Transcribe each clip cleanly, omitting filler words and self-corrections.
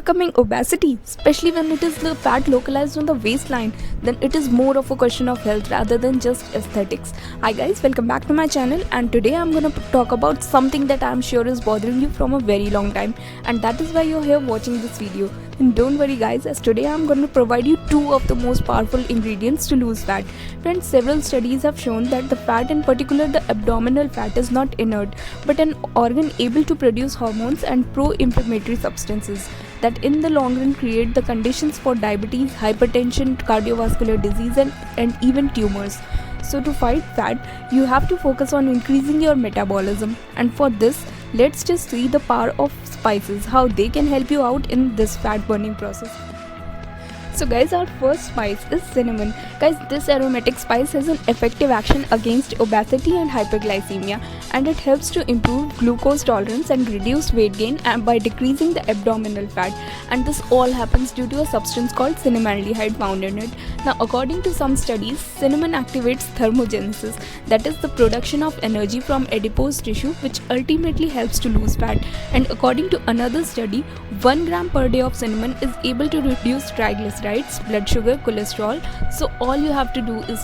overcoming obesity, especially when it is the fat localized on the waistline, then it is more of a question of health rather than just aesthetics. Hi guys, welcome back to my channel, and today I'm gonna talk about something that I'm sure is bothering you from a very long time, and that is why you're here watching this video. And don't worry guys, as today I'm going to provide you two of the most powerful ingredients to lose fat. Friends, several studies have shown that the fat, in particular the abdominal fat, is not inert but an organ able to produce hormones and pro-inflammatory substances that in the long run create the conditions for diabetes, hypertension, cardiovascular disease and even tumors. So to fight fat, you have to focus on increasing your metabolism, and for this, let's just see the power of spices, how they can help you out in this fat burning process. So guys, our first spice is cinnamon. Guys, this aromatic spice has an effective action against obesity and hyperglycemia, and it helps to improve glucose tolerance and reduce weight gain and by decreasing the abdominal fat, and this all happens due to a substance called cinnamaldehyde found in it. Now according to some studies, cinnamon activates thermogenesis, that is the production of energy from adipose tissue, which ultimately helps to lose fat. And according to another study, 1 gram per day of cinnamon is able to reduce triglycerides, blood sugar, cholesterol. So all you have to do is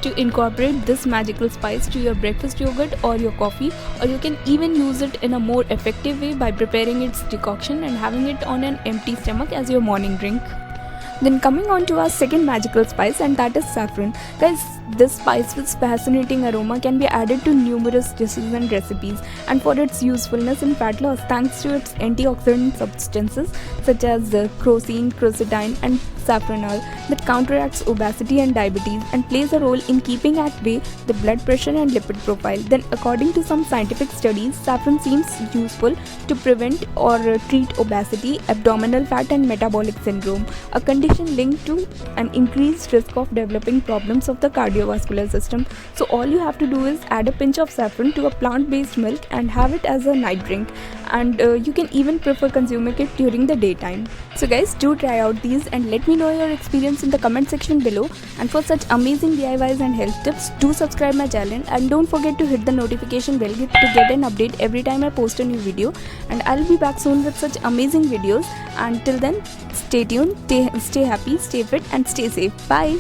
to incorporate this magical spice to your breakfast yogurt or your coffee, or you can even use it in a more effective way by preparing its decoction and having it on an empty stomach as your morning drink. Then coming on to our second magical spice, and that is saffron. Guys, this spice with fascinating aroma can be added to numerous dishes and recipes, and for its usefulness in fat loss thanks to its antioxidant substances such as crocin, quercetin and saffronol that counteracts obesity and diabetes and plays a role in keeping at bay the blood pressure and lipid profile. Then according to some scientific studies, saffron seems useful to prevent or treat obesity, abdominal fat and metabolic syndrome, a condition linked to an increased risk of developing problems of the cardiovascular system. So all you have to do is add a pinch of saffron to a plant-based milk and have it as a night drink, and you can even prefer consuming it during the daytime. So guys, do try out these and let me know your experience in the comment section below. And for such amazing DIYs and health tips, do subscribe my channel and don't forget to hit the notification bell to get an update every time I post a new video. And I'll be back soon with such amazing videos. Until then, stay tuned, stay happy, stay fit and stay safe. Bye.